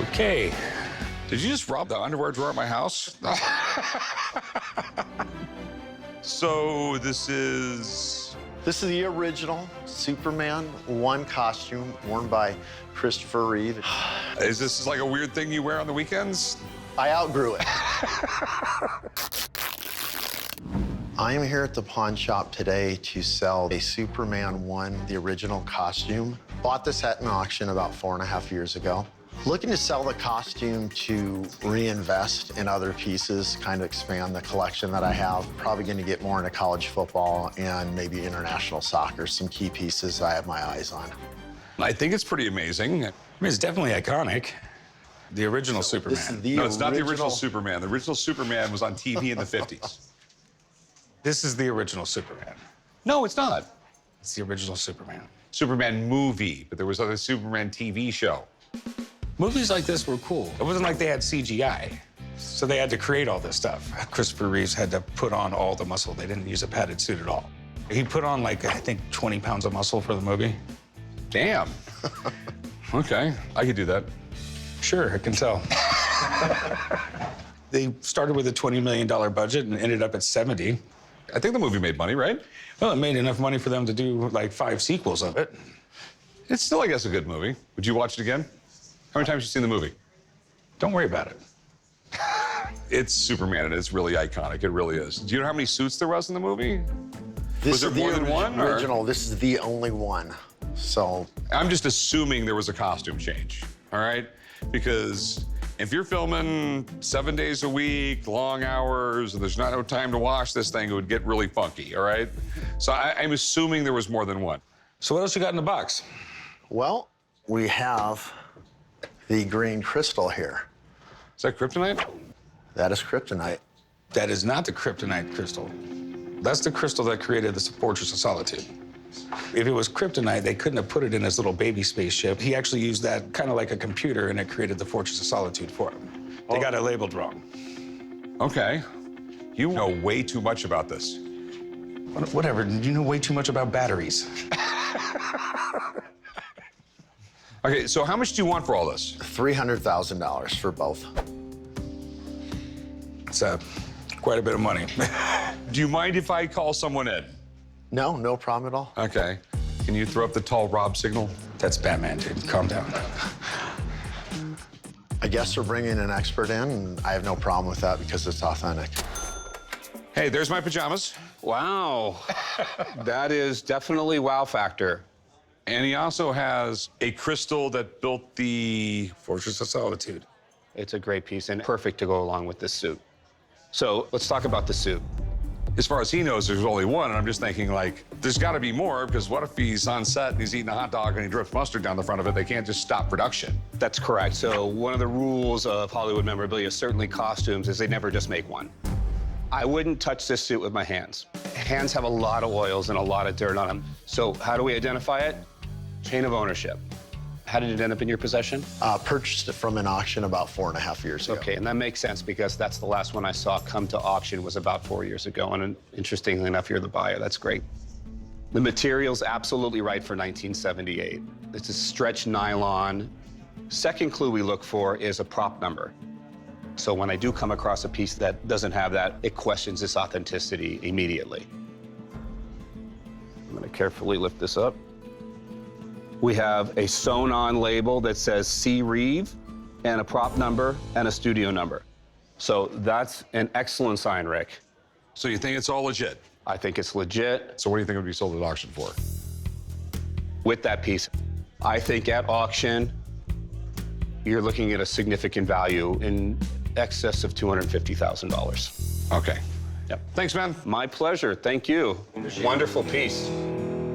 Okay. Did you just rob the underwear drawer at my house? So this is... This is the original Superman 1 costume worn by Christopher Reeve. Is this like a weird thing you wear on the weekends? I outgrew it. I am here at the pawn shop today to sell a Superman 1, the original costume. Bought this at an auction about 4.5 years ago. Looking to sell the costume to reinvest in other pieces, kind of expand the collection that I have. Probably going to get more into college football and maybe international soccer, some key pieces I have my eyes on. I think it's pretty amazing. I mean, it's definitely iconic. The original Superman. This is the No, it's not the original Superman. The original Superman was on TV in the 50s. This is the original Superman. No, it's not. It's the original Superman. Superman movie, but there was a Superman TV show. Movies like this were cool. It wasn't like they had CGI, so they had to create all this stuff. Christopher Reeves had to put on all the muscle. They didn't use a padded suit at all. He put on, like, I think 20 pounds of muscle for the movie. Damn. Okay, I could do that. Sure, I can tell. They started with a $20 million budget and ended up at 70. I think the movie made money, right? Well, it made enough money for them to do, like, 5 sequels of it. It's still, I guess, a good movie. Would you watch it again? How many times have you seen the movie? Don't worry about it. It's Superman, and it's really iconic. It really is. Do you know how many suits there was in the movie? Was there more than one? Original. This is the only one. So I'm just assuming there was a costume change, all right? Because if you're filming 7 days a week, long hours, and there's not no time to wash this thing, it would get really funky, all right? So I'm assuming there was more than one. So what else you got in the box? well, we have the green crystal here. Is that kryptonite? That is kryptonite. That is not the kryptonite crystal. That's the crystal that created the Fortress of Solitude. If it was kryptonite, they couldn't have put it in his little baby spaceship. He actually used that kind of like a computer, and it created the Fortress of Solitude for him. They got it labeled wrong. Okay. You know way too much about this. Whatever, you know way too much about batteries. Okay, so how much do you want for all this? $300,000 for both. It's quite a bit of money. Do you mind if I call someone in? No, no problem at all. Okay. Can you throw up the tall Rob signal? That's Batman, dude. Calm down. I guess we're bringing an expert in, and I have no problem with that because it's authentic. Hey, there's my pajamas. Wow. That is definitely wow factor. And he also has a crystal that built the Fortress of Solitude. It's a great piece and perfect to go along with this suit. So let's talk about the suit. As far as he knows, there's only one, and I'm just thinking, like, there's got to be more, because what if he's on set and he's eating a hot dog and he drips mustard down the front of it? They can't just stop production. That's correct. So one of the rules of Hollywood memorabilia, certainly costumes, is they never just make one. I wouldn't touch this suit with my hands. Hands have a lot of oils and a lot of dirt on them. So how do we identify it? Chain of ownership. How did it end up in your possession? Purchased it from an auction about 4.5 years ago. Okay, and that makes sense because that's the last one I saw come to auction was about 4 years ago. And interestingly enough, you're the buyer. That's great. The material's absolutely right for 1978. It's a stretch nylon. Second clue we look for is a prop number. So when I do come across a piece that doesn't have that, it questions its authenticity immediately. I'm gonna carefully lift this up. We have a sewn-on label that says C. Reeve and a prop number and a studio number. So that's an excellent sign, Rick. So you think it's all legit? I think it's legit. So what do you think it would be sold at auction for? With that piece, I think at auction, you're looking at a significant value in excess of $250,000. Okay. Yep. Thanks, man. My pleasure. Thank you. Wonderful piece.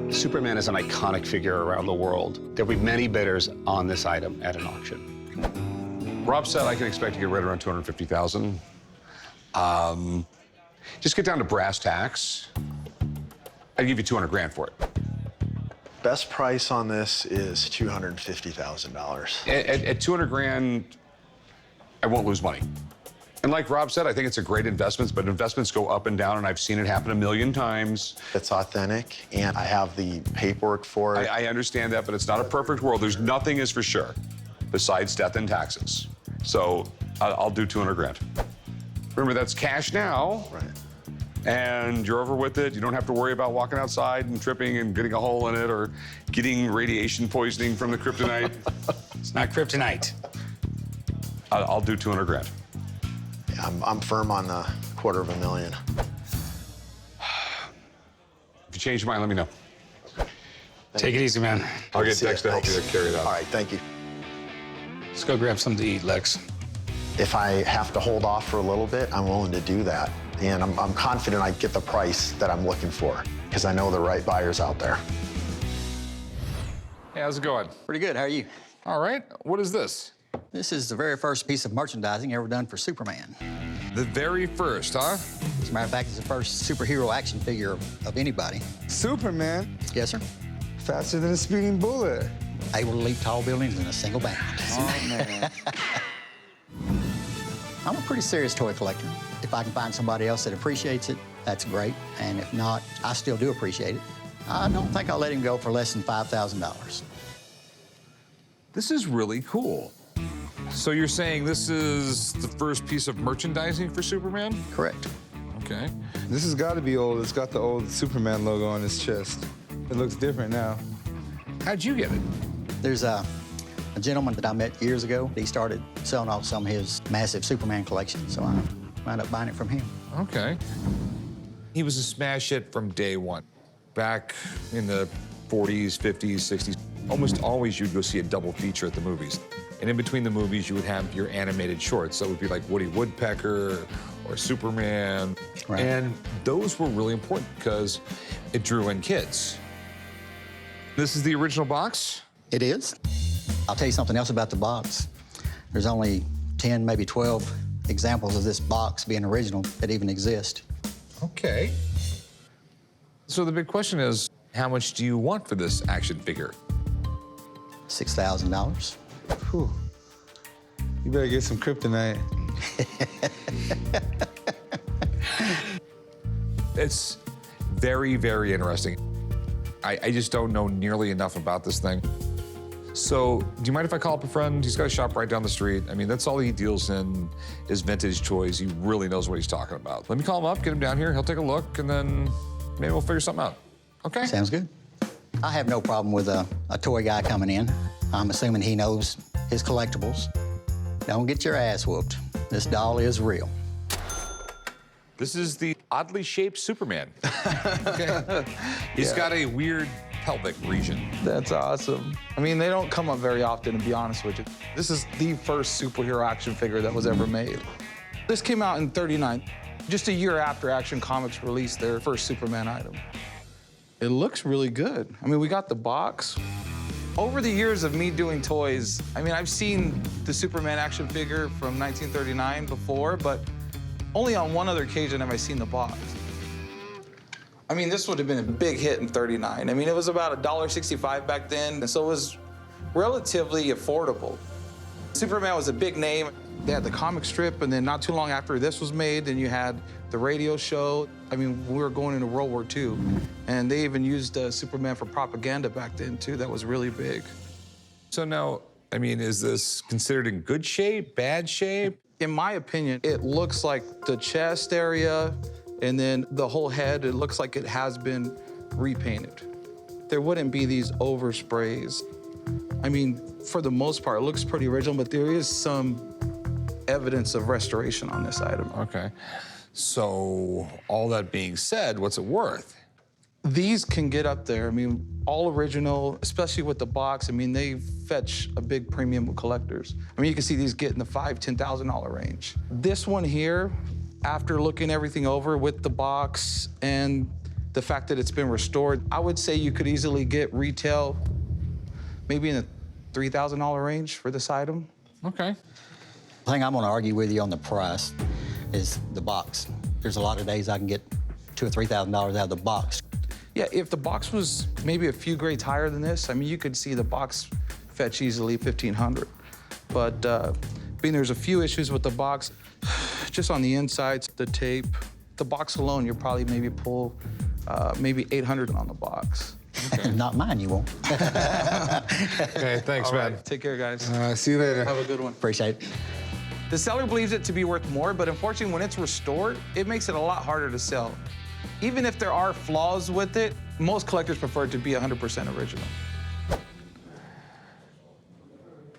Superman is an iconic figure around the world. There'll be many bidders on this item at an auction. Rob said I can expect to get right around 250,000. Just get down to brass tacks. I'd give you 200 grand for it. Best price on this is $250,000. At 200 grand, I won't lose money. And like Rob said, I think it's a great investment, but investments go up and down, and I've seen it happen a million times. It's authentic, and I have the paperwork for it. I understand that, but it's not a perfect world. Nothing is for sure. besides death and taxes. So I'll do 200 grand. Remember, that's cash now. Right. And you're over with it. You don't have to worry about walking outside and tripping and getting a hole in it or getting radiation poisoning from the kryptonite. It's not kryptonite. I'll do 200 grand. Yeah, I'm firm on the $250,000. If you change your mind, let me know. Take it easy, man. I'll get See ya. Dex to help you Thanks. carry it out. All right, thank you. Let's go grab something to eat, Lex. If I have to hold off for a little bit, I'm willing to do that. And I'm confident I get the price that I'm looking for because I know the right buyers out there. Hey, how's it going? Pretty good. How are you? All right. What is this? This is the very first piece of merchandising ever done for Superman. The very first, huh? As a matter of fact, it's the first superhero action figure of anybody. Superman, Yes, sir. faster than a speeding bullet. Able to leap tall buildings in a single bound. Oh, man. I'm a pretty serious toy collector. If I can find somebody else that appreciates it, that's great. And if not, I still do appreciate it. I don't think I'll let him go for less than $5,000. This is really cool. So you're saying this is the first piece of merchandising for Superman? Correct. Okay. This has got to be old. It's got the old Superman logo on his chest. It looks different now. How'd you get it? There's a gentleman that I met years ago. He started selling off some of his massive Superman collection, so I wound up buying it from him. Okay. He was a smash hit from day one. Back in the 40s, 50s, 60s, almost always you'd go see a double feature at the movies. And in between the movies, you would have your animated shorts. So it would be like Woody Woodpecker or Superman. Right. And those were really important because it drew in kids. This is the original box? It is. I'll tell you something else about the box. There's only 10, maybe 12 examples of this box being original that even exist. Okay. So the big question is, how much do you want for this action figure? $6,000. Whew. You better get some kryptonite. It's very, very interesting. I just don't know nearly enough about this thing. So, do you mind if I call up a friend? He's got a shop right down the street. I mean, that's all he deals in is vintage toys. He really knows what he's talking about. Let me call him up, get him down here. He'll take a look, and then maybe we'll figure something out. Okay? Sounds good. I have no problem with a toy guy coming in. I'm assuming he knows his collectibles. Don't get your ass whooped. This doll is real. This is the oddly shaped Superman. Okay. He's got a weird pelvic region. That's awesome. I mean, they don't come up very often, to be honest with you. This is the first superhero action figure that was ever made. This came out in '39, just a year after Action Comics released their first Superman item. It looks really good. I mean, we got the box. Over the years of me doing toys, I mean, I've seen the Superman action figure from 1939 before, but only on one other occasion have I seen the box. I mean, this would have been a big hit in '39. I mean, it was about $1.65 back then, and so it was relatively affordable. Superman was a big name. They had the comic strip, and then not too long after this was made, then you had the radio show. I mean, we were going into World War II, and they even used Superman for propaganda back then, too. That was really big. So now, I mean, is this considered in good shape, bad shape? In my opinion, it looks like the chest area and then the whole head, it looks like it has been repainted. There wouldn't be these oversprays. I mean, for the most part, it looks pretty original, but there is some evidence of restoration on this item. Okay. So, all that being said, what's it worth? These can get up there. I mean, all original, especially with the box. I mean, they fetch a big premium with collectors. I mean, you can see these get in the $5,000, $10,000 range. This one here, after looking everything over with the box and the fact that it's been restored, I would say you could easily get retail maybe in the $3,000 range for this item. Okay. The thing I'm gonna argue with you on the price is the box. There's a lot of days I can get $2,000 or $3,000 out of the box. Yeah, if the box was maybe a few grades higher than this, I mean, you could see the box fetch easily $1,500. But being there's a few issues with the box, just on the insides, the tape, the box alone, you'll probably maybe pull maybe $800 on the box. Not mine, you won't. Okay, thanks, All man. right, take care, guys. See you later. Have a good one. Appreciate it. The seller believes it to be worth more, but unfortunately, when it's restored, it makes it a lot harder to sell. Even if there are flaws with it, most collectors prefer it to be 100% original.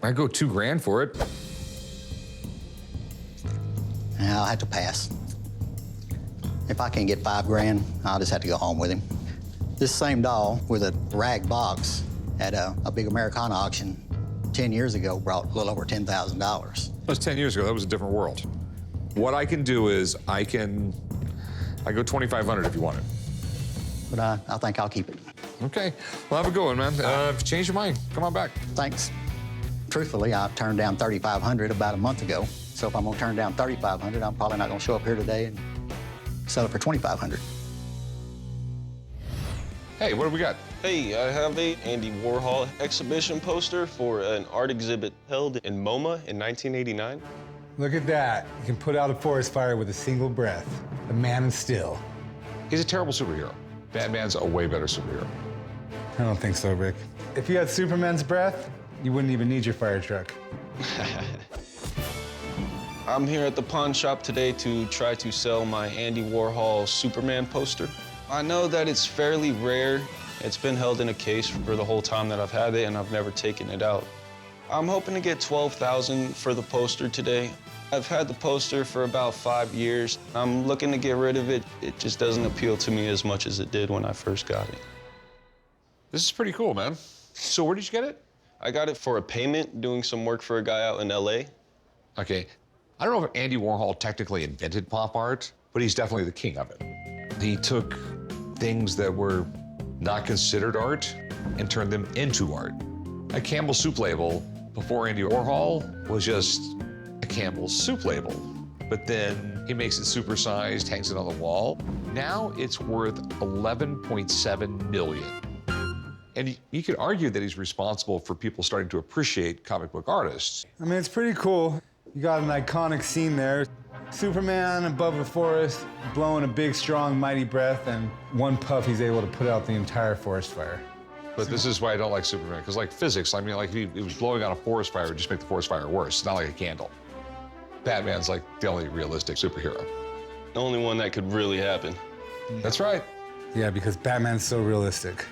I'd go $2,000 for it. I'll have to pass. If I can't get $5,000, I'll just have to go home with him. This same doll with a rag box at a big Americana auction 10 years ago brought a little over $10,000. That was 10 years ago. That was a different world. What I can do is I go $2,500 if you want it. But I think I'll keep it. Okay. Well, have a good one, man. If you change your mind, come on back. Thanks. Truthfully, I turned down $3,500 about a month ago. So if I'm gonna turn down $3,500, I'm probably not gonna show up here today and sell it for $2,500. Hey, what do we got? Hey, I have a Andy Warhol exhibition poster for an art exhibit held in MoMA in 1989. Look at that. You can put out a forest fire with a single breath. The man is still. He's a terrible superhero. Batman's a way better superhero. I don't think so, Rick. If you had Superman's breath, you wouldn't even need your fire truck. I'm here at the pawn shop today to try to sell my Andy Warhol Superman poster. I know that it's fairly rare. It's been held in a case for the whole time that I've had it, and I've never taken it out. I'm hoping to get $12,000 for the poster today. I've had the poster for about 5 years. I'm looking to get rid of it. It just doesn't appeal to me as much as it did when I first got it. This is pretty cool, man. So where did you get it? I got it for a payment, doing some work for a guy out in LA. Okay. I don't know if Andy Warhol technically invented pop art, but he's definitely the king of it. He took things that were not considered art and turned them into art. A Campbell soup label before Andy Warhol was just a Campbell soup label. But then he makes it supersized, hangs it on the wall. Now it's worth $11.7 million. And you could argue that he's responsible for people starting to appreciate comic book artists. I mean, it's pretty cool. You got an iconic scene there. Superman above the forest, blowing a big, strong, mighty breath, and one puff, he's able to put out the entire forest fire. But this is why I don't like Superman, because like physics, I mean, like if he was blowing out a forest fire, it would just make the forest fire worse. It's not like a candle. Batman's like the only realistic superhero. The only one that could really happen. That's right. Yeah, because Batman's so realistic.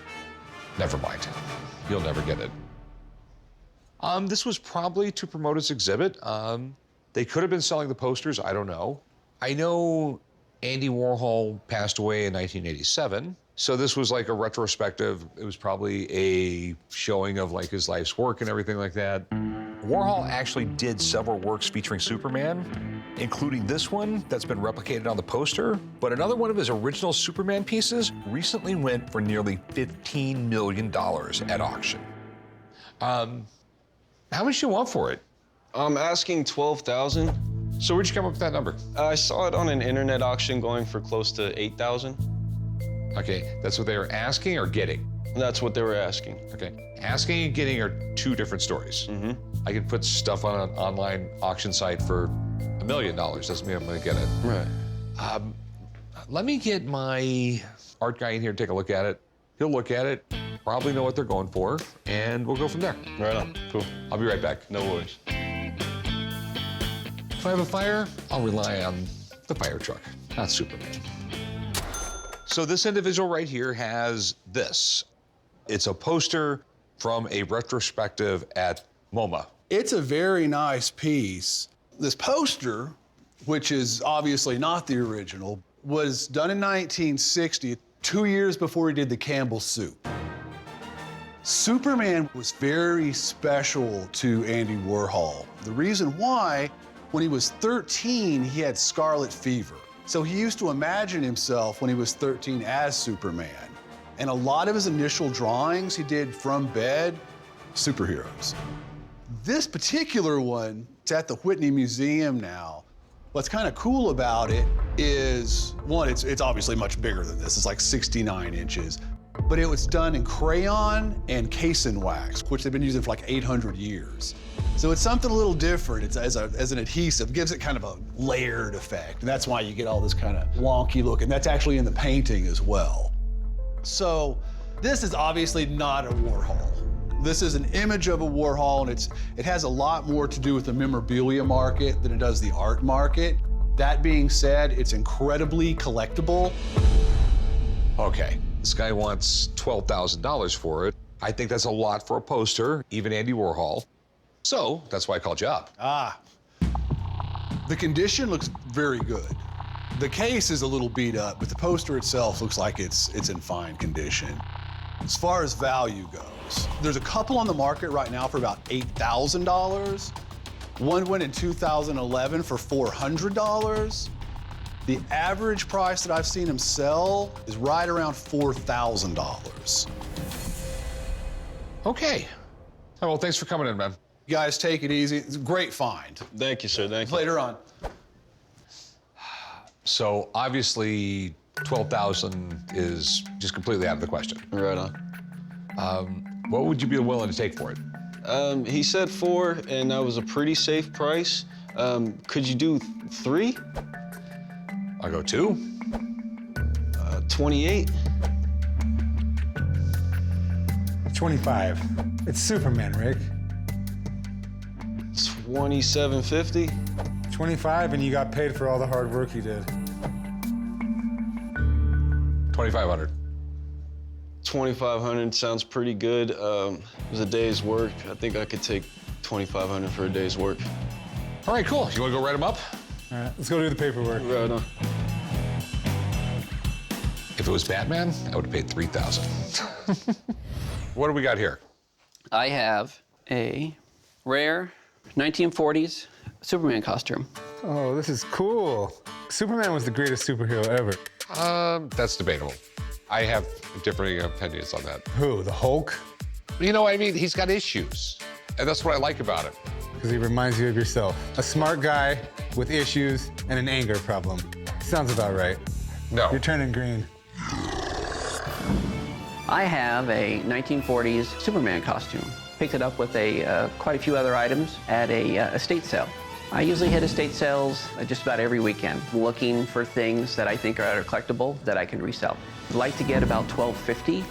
Never mind. You'll never get it. This was probably to promote his exhibit. They could have been selling the posters, I don't know. I know Andy Warhol passed away in 1987, so this was like a retrospective. It was probably a showing of like his life's work and everything like that. Warhol actually did several works featuring Superman, including this one that's been replicated on the poster, but another one of his original Superman pieces recently went for nearly $15 million at auction. How much do you want for it? I'm asking $12,000. So where'd you come up with that number? I saw it on an internet auction going for close to $8,000. Okay, that's what they were asking or getting? That's what they were asking. Okay, asking and getting are two different stories. Mm-hmm. I can put stuff on an online auction site for $1 million. Doesn't mean I'm gonna get it. Right. Let me get my art guy in here to take a look at it. He'll look at it, probably know what they're going for, and we'll go from there. Right on. Cool. I'll be right back. No worries. If I have a fire, I'll rely on the fire truck, not Superman. So this individual right here has this. It's a poster from a retrospective at MoMA. It's a very nice piece. This poster, which is obviously not the original, was done in 1960, 2 years before he did the Campbell soup. Superman was very special to Andy Warhol. The reason why, when he was 13, he had scarlet fever. So he used to imagine himself when he was 13 as Superman. And a lot of his initial drawings he did from bed, superheroes. This particular one, it's at the Whitney Museum now. What's kind of cool about it is, one, it's obviously much bigger than this. It's like 69 inches. But it was done in crayon and casein wax, which they've been using for like 800 years. So it's something a little different. It's as an adhesive, gives it kind of a layered effect. And that's why you get all this kind of wonky look. And that's actually in the painting as well. So This is obviously not a Warhol. This is an image of a Warhol, and it has a lot more to do with the memorabilia market than it does the art market. That being said, it's incredibly collectible. Okay, this guy wants $12,000 for it. I think that's a lot for a poster, even Andy Warhol. So that's why I called you up. The condition looks very good. The case is a little beat up, but the poster itself looks like it's in fine condition. As far as value goes, there's a couple on the market right now for about $8,000. One went in 2011 for $400. The average price that I've seen him sell is right around $4,000. Okay. Oh, well, thanks for coming in, man. You guys take it easy. It's a great find. Thank you, sir. Thank you. Later on. So obviously, 12,000 is just completely out of the question. Right on. What would you be willing to take for it? He said 4, and that was a pretty safe price. Could you do 3? I'll go 2. 28. 25. It's Superman, Rick. 2750. 25, and you got paid for all the hard work you did. 2,500. 2,500 sounds pretty good. It was a day's work. I think I could take 2,500 for a day's work. All right, cool. You want to go write them up? All right, let's go do the paperwork. Right on. If it was Batman, I would have paid 3,000. What do we got here? I have a rare 1940s Superman costume. Oh, this is cool. Superman was the greatest superhero ever. That's debatable. I have differing opinions on that. Who, the Hulk? You know, I mean, he's got issues, and that's what I like about him. Because he reminds you of yourself. A smart guy with issues and an anger problem. Sounds about right. No. You're turning green. I have a 1940s Superman costume. Picked it up with quite a few other items at a estate sale. I usually hit estate sales just about every weekend, looking for things that I think are collectible that I can resell. I'd like to get about $1,250.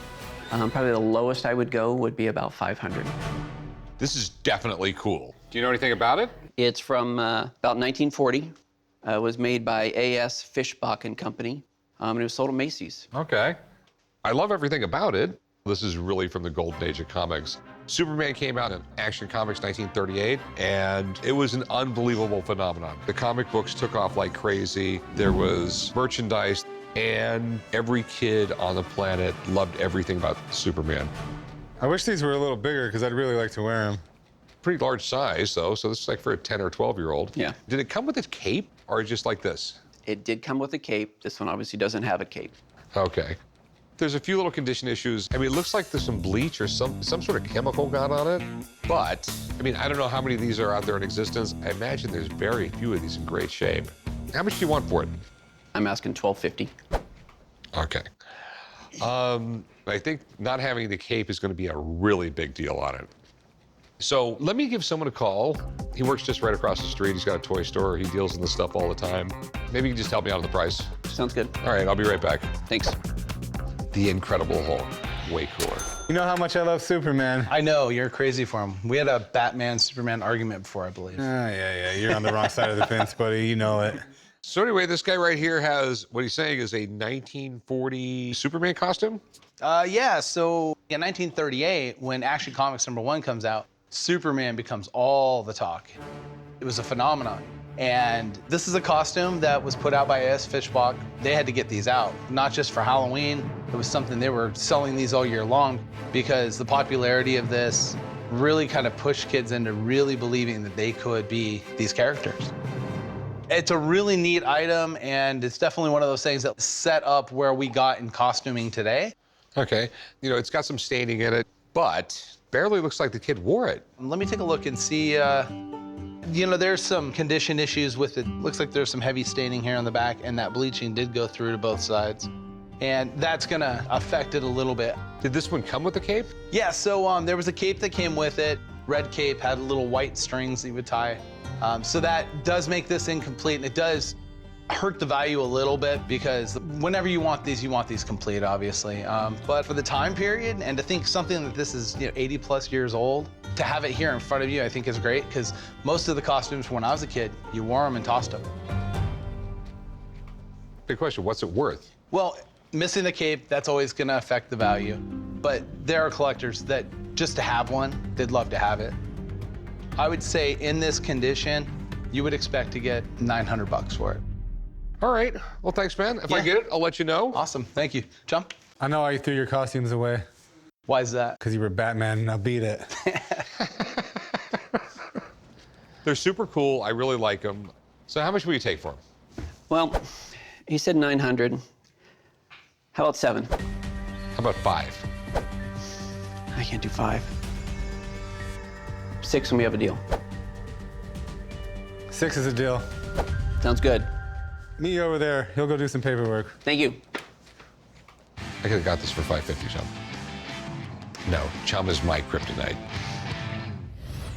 Probably the lowest I would go would be about $500. This is definitely cool. Do you know anything about it? It's from about 1940. It was made by A.S. Fishbach and Company, and it was sold at Macy's. Okay. I love everything about it. This is really from the golden age of comics. Superman came out in Action Comics 1938, and it was an unbelievable phenomenon. The comic books took off like crazy. There was merchandise, and every kid on the planet loved everything about Superman. I wish these were a little bigger because I'd really like to wear them. Pretty large size, though, so this is like for a 10 or 12-year-old. Yeah. Did it come with a cape, or just like this? It did come with a cape. This one obviously doesn't have a cape. Okay. There's a few little condition issues. I mean, it looks like there's some bleach or some sort of chemical got on it. But, I mean, I don't know how many of these are out there in existence. I imagine there's very few of these in great shape. How much do you want for it? I'm asking $1,250. Okay. I think not having the cape is going to be a really big deal on it. So let me give someone a call. He works just right across the street. He's got a toy store. He deals in this stuff all the time. Maybe you can just help me out on the price. Sounds good. All right, I'll be right back. Thanks. The Incredible Hulk. Way cooler. You know how much I love Superman. I know, you're crazy for him. We had a Batman-Superman argument before, I believe. Yeah. You're on the wrong side of the fence, buddy. You know it. So anyway, this guy right here has, what he's saying is a 1940 Superman costume? Yeah, so in 1938, when Action Comics #1 comes out, Superman becomes all the talk. It was a phenomenon. And this is a costume that was put out by A.S. Fishbach. They had to get these out, not just for Halloween. It was something they were selling these all year long because the popularity of this really kind of pushed kids into really believing that they could be these characters. It's a really neat item, and it's definitely one of those things that set up where we got in costuming today. Okay. You know, it's got some staining in it, but barely looks like the kid wore it. Let me take a look and see. You know, there's some condition issues with it. Looks like there's some heavy staining here on the back, and that bleaching did go through to both sides. And that's gonna affect it a little bit. Did this one come with a cape? Yeah, so there was a cape that came with it. Red cape, had little white strings that you would tie. So that does make this incomplete, and it does hurt the value a little bit because whenever you want these complete, obviously. But for the time period and to think something that this is 80 plus years old, to have it here in front of you, I think is great because most of the costumes from when I was a kid, you wore them and tossed them. Big question, what's it worth? Well, missing the cape, that's always gonna affect the value. But there are collectors that just to have one, they'd love to have it. I would say in this condition, you would expect to get $900 for it. All right, well, thanks, man. If I get it, I'll let you know. Awesome, thank you. John? I know why you threw your costumes away. Why is that? Because you were Batman, and I beat it. They're super cool. I really like them. So how much will you take for them? Well, he said 900. How about 7? How about 5? I can't do 5. 6 and we have a deal. 6 is a deal. Sounds good. Meet you over there. He'll go do some paperwork. Thank you. I could have got this for $550, Chum. No, Chum is my kryptonite.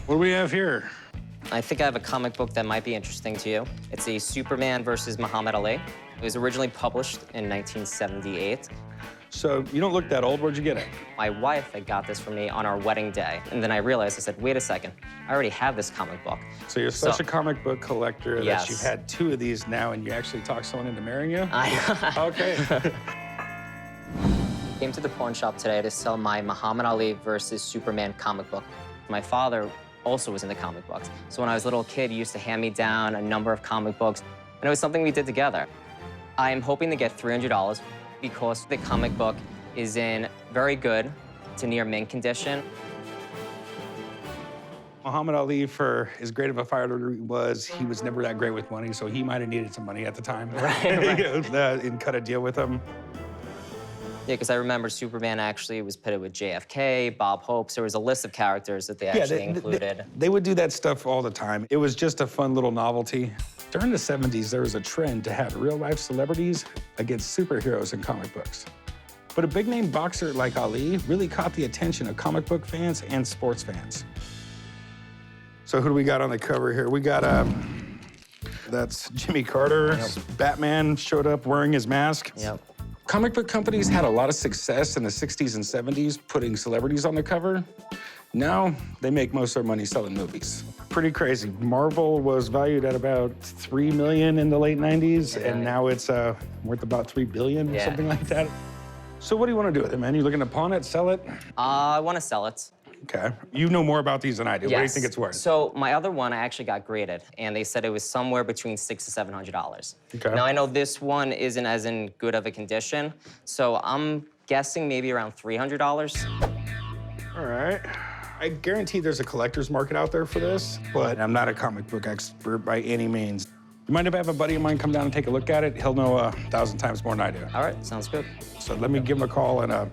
What do we have here? I think I have a comic book that might be interesting to you. It's a Superman versus Muhammad Ali. It was originally published in 1978. So you don't look that old. Where'd you get it? My wife had got this for me on our wedding day. And then I realized, I said, wait a second, I already have this comic book. So you're such a comic book collector Yes. that you've had 2 of these now and you actually talk someone into marrying you? Okay. Came to the pawn shop today to sell my Muhammad Ali versus Superman comic book. My father also was into comic books. So when I was a little kid, he used to hand me down a number of comic books, and it was something we did together. I am hoping to get $300 because the comic book is in very good to near mint condition. Muhammad Ali, for as great of a fighter he was never that great with money, so he might have needed some money at the time. Right. And cut a deal with him. Yeah, because I remember Superman actually was pitted with JFK, Bob Hope. So there was a list of characters that they actually included. They would do that stuff all the time. It was just a fun little novelty. During the 70s, there was a trend to have real-life celebrities against superheroes in comic books. But a big-name boxer like Ali really caught the attention of comic book fans and sports fans. So who do we got on the cover here? We got, that's Jimmy Carter. Yep. Batman showed up wearing his mask. Yep. Comic book companies had a lot of success in the 60s and 70s putting celebrities on the cover. Now, they make most of their money selling movies. Pretty crazy. Marvel was valued at about $3 million in the late 90s, and now it's worth about $3 billion or something like that. So what do you want to do with it, man? You looking to pawn it, sell it? I want to sell it. Okay. You know more about these than I do. What do you think it's worth? So my other one, I actually got graded, and they said it was somewhere between $600 to $700. Okay. Now I know this one isn't as in good of a condition, so I'm guessing maybe around $300. All right. I guarantee there's a collector's market out there for this, but I'm not a comic book expert by any means. You mind if I have a buddy of mine come down and take a look at it? He'll know 1,000 times more than I do. All right, sounds good. So let me give him a call and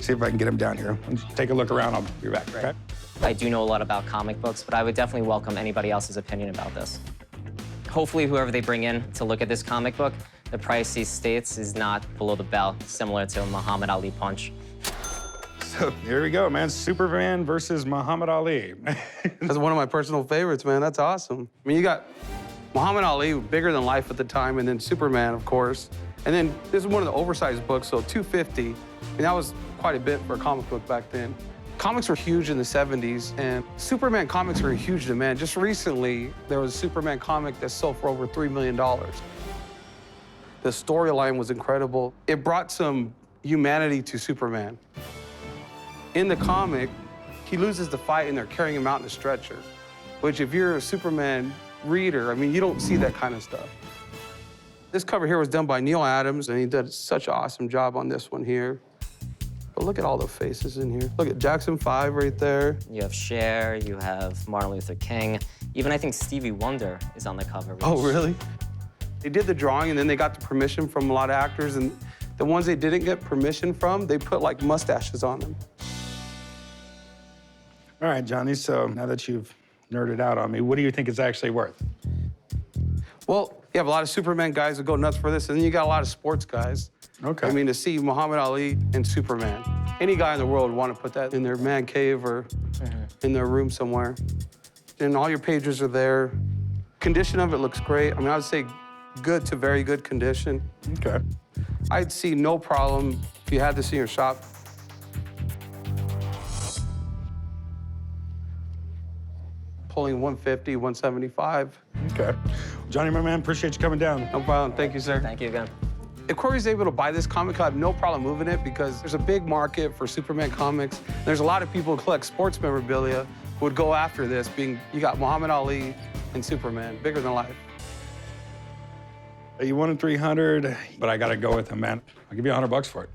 see if I can get him down here. Take a look around. I'll be back. Okay? I do know a lot about comic books, but I would definitely welcome anybody else's opinion about this. Hopefully, whoever they bring in to look at this comic book, the price he states is not below the belt, similar to Muhammad Ali Punch. So here we go, man. Superman versus Muhammad Ali. That's one of my personal favorites, man. That's awesome. I mean, you got Muhammad Ali, bigger than life at the time, and then Superman, of course. And then this is one of the oversized books, so $250. I mean, that was quite a bit for a comic book back then. Comics were huge in the 70s, and Superman comics were in huge demand. Just recently, there was a Superman comic that sold for over $3 million. The storyline was incredible. It brought some humanity to Superman. In the comic, he loses the fight and they're carrying him out in a stretcher, which if you're a Superman reader, I mean, you don't see that kind of stuff. This cover here was done by Neil Adams, and he did such an awesome job on this one here. But look at all the faces in here. Look at Jackson 5 right there. You have Cher, you have Martin Luther King. Even I think Stevie Wonder is on the cover. Oh, really? They did the drawing, and then they got the permission from a lot of actors, and the ones they didn't get permission from, they put like mustaches on them. All right, Johnny, so now that you've nerded out on me, what do you think it's actually worth? Well, you have a lot of Superman guys that go nuts for this, and then you got a lot of sports guys. Okay. I mean, to see Muhammad Ali and Superman, any guy in the world would want to put that in their man cave or in their room somewhere. And all your pages are there. Condition of it looks great. I mean, I would say good to very good condition. Okay. I'd see no problem if you had this in your shop. Pulling 150, 175. Okay. Johnny, my man, appreciate you coming down. No problem. Thank you, sir. Thank you again. If Corey's able to buy this comic, I have no problem moving it because there's a big market for Superman comics. There's a lot of people who collect sports memorabilia who would go after this, being you got Muhammad Ali and Superman, bigger than life. You wanted 300, but I gotta go with him, man. I'll give you $100 for it.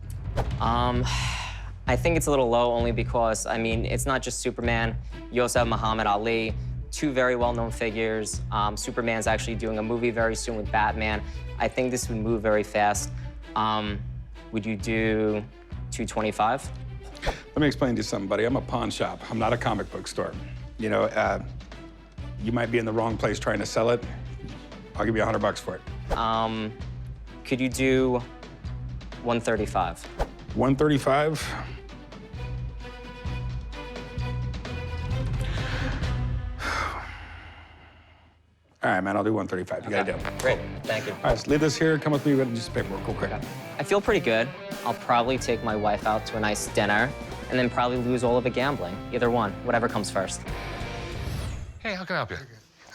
I think it's a little low only because, I mean, it's not just Superman. You also have Muhammad Ali, two very well-known figures. Superman's actually doing a movie very soon with Batman. I think this would move very fast. Would you do 225? Let me explain to you something, buddy. I'm a pawn shop. I'm not a comic book store. You know, you might be in the wrong place trying to sell it. I'll give you $100 for it. Could you do 135? 135? All right, man, I'll do 135. You got a deal. Great, thank you. All right, so leave this here. Come with me. We're gonna do some paperwork real quick. I feel pretty good. I'll probably take my wife out to a nice dinner and then probably lose all of it gambling. Either one, whatever comes first. Hey, how can I help you?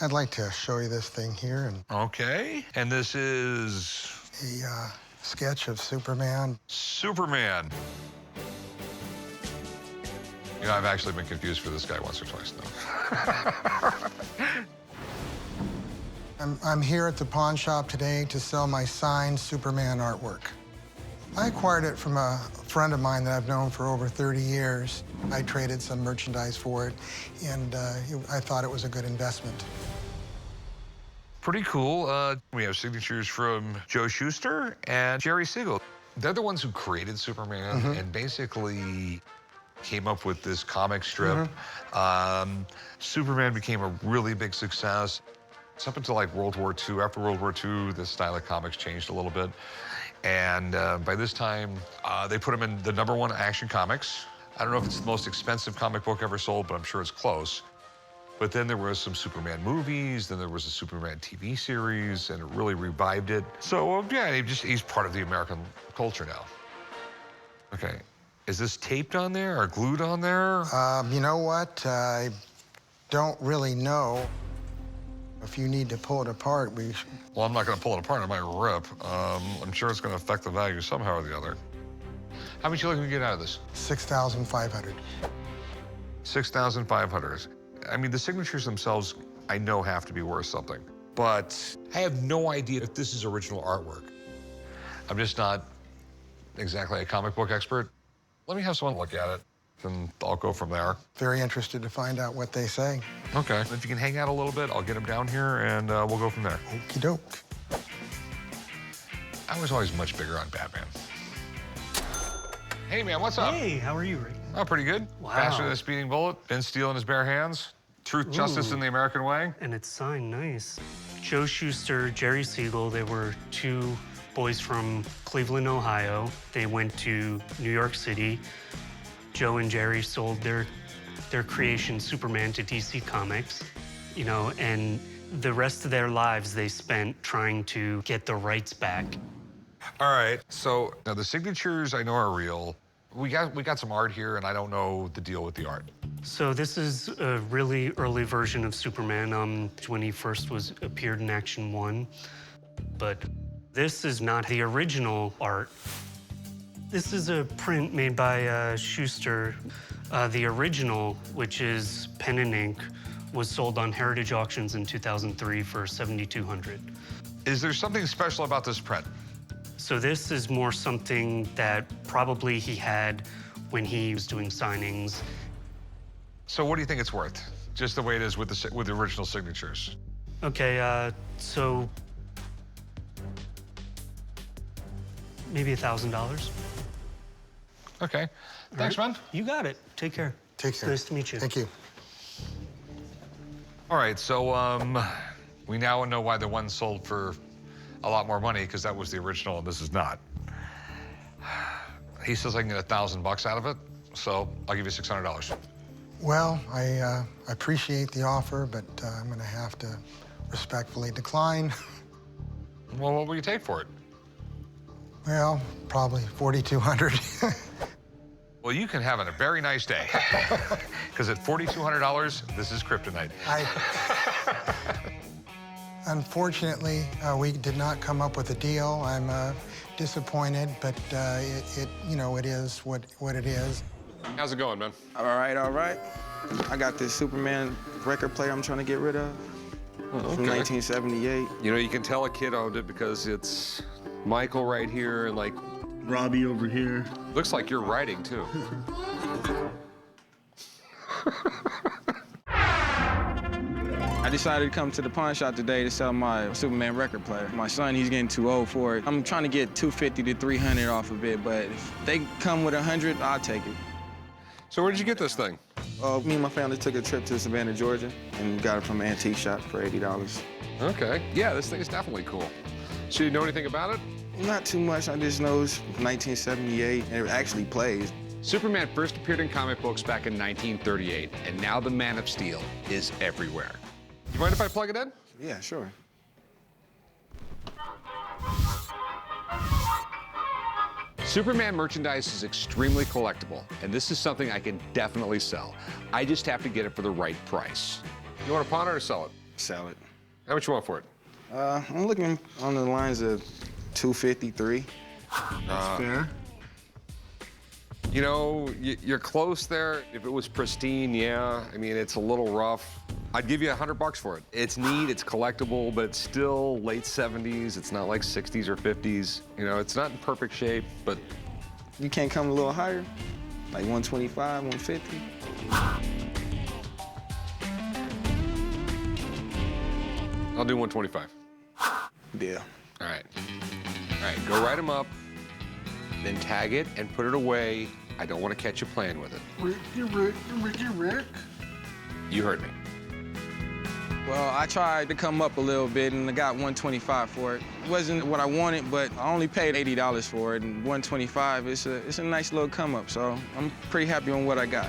I'd like to show you this thing here, and Okay. And this is a sketch of Superman. Superman. You know, I've actually been confused for this guy once or twice now. I'm here at the pawn shop today to sell my signed Superman artwork. I acquired it from a friend of mine that I've known for over 30 years. I traded some merchandise for it, and I thought it was a good investment. Pretty cool. We have signatures from Joe Shuster and Jerry Siegel. They're the ones who created Superman and basically came up with this comic strip. Superman became a really big success. It's up until like World War II. After World War II, the style of comics changed a little bit. And by this time, they put him in the #1 Action Comics. I don't know if it's the most expensive comic book ever sold, but I'm sure it's close. But then there was some Superman movies, then there was a Superman TV series, and it really revived it. So yeah, he's part of the American culture now. Okay, is this taped on there or glued on there? You know what? I don't really know. If you need to pull it apart, Well, I'm not gonna pull it apart, it might rip. I'm sure it's gonna affect the value somehow or the other. How much you looking to get out of this? 6,500. 6,500. I mean, the signatures themselves, I know have to be worth something, but I have no idea if this is original artwork. I'm just not exactly a comic book expert. Let me have someone look at it, and I'll go from there. Very interested to find out what they say. Okay. If you can hang out a little bit, I'll get them down here, and we'll go from there. Okey doke. I was always much bigger on Batman. Hey, man, what's up? Hey, how are you, Rick? Oh, pretty good. Wow. Faster than a speeding bullet. Ben Steele in his bare hands. Truth, justice, Ooh. in the American way. And it's signed nice. Joe Shuster, Jerry Siegel, they were two boys from Cleveland, Ohio. They went to New York City. Joe and Jerry sold their creation, Superman, to DC Comics, you know, and the rest of their lives they spent trying to get the rights back. All right, so now the signatures I know are real. We got some art here, and I don't know the deal with the art. So this is a really early version of Superman when he first appeared in Action 1. But this is not the original art. This is a print made by Schuster. The original, which is pen and ink, was sold on Heritage Auctions in 2003 for $7,200. Is there something special about this print? So this is more something that probably he had when he was doing signings. So what do you think it's worth? Just the way it is with the original signatures. Okay, so maybe $1,000. Okay. Thanks, man. You got it. Take care. Take care. Nice to meet you. Thank you. All right, so we now know why the one sold for a lot more money, because that was the original and this is not. He says I can get $1,000 out of it, so I'll give you $600. Well, I appreciate the offer, but I'm going to have to respectfully decline. Well, what will you take for it? Well, probably 4,200. Well, you can have a very nice day. Because at $4,200, this is kryptonite. Unfortunately, we did not come up with a deal. I'm disappointed, but it is what it is. How's it going, man? All right, all right. I got this Superman record player I'm trying to get rid of from 1978. You know, you can tell a kid owned it because it's Michael right here and like Robbie over here. Looks like you're writing too. I decided to come to the pawn shop today to sell my Superman record player. My son, he's getting too old for it. I'm trying to get $250 to $300 off of it, but if they come with $100, I'll take it. So where did you get this thing? Me and my family took a trip to Savannah, Georgia, and got it from an antique shop for $80. Okay. Yeah, this thing is definitely cool. So you know anything about it? Not too much. I just know it's 1978, and it actually plays. Superman first appeared in comic books back in 1938, and now the Man of Steel is everywhere. You mind if I plug it in? Yeah, sure. Superman merchandise is extremely collectible, and this is something I can definitely sell. I just have to get it for the right price. You want to pawn it or sell it? Sell it. How much you want for it? I'm looking on the lines of $253. That's fair. You know, you're close there. If it was pristine, yeah. I mean, it's a little rough. I'd give you $100 for it. It's neat, it's collectible, but it's still late 70s. It's not like 60s or 50s. You know, it's not in perfect shape, but... You can't come a little higher? Like 125, 150? I'll do 125. Deal. All right. All right, go write them up, then tag it and put it away. I don't want to catch you playing with it. Rick. You heard me. Well, I tried to come up a little bit, and I got 125 for it. It wasn't what I wanted, but I only paid $80 for it, and 125, it's a nice little come up, so I'm pretty happy on what I got.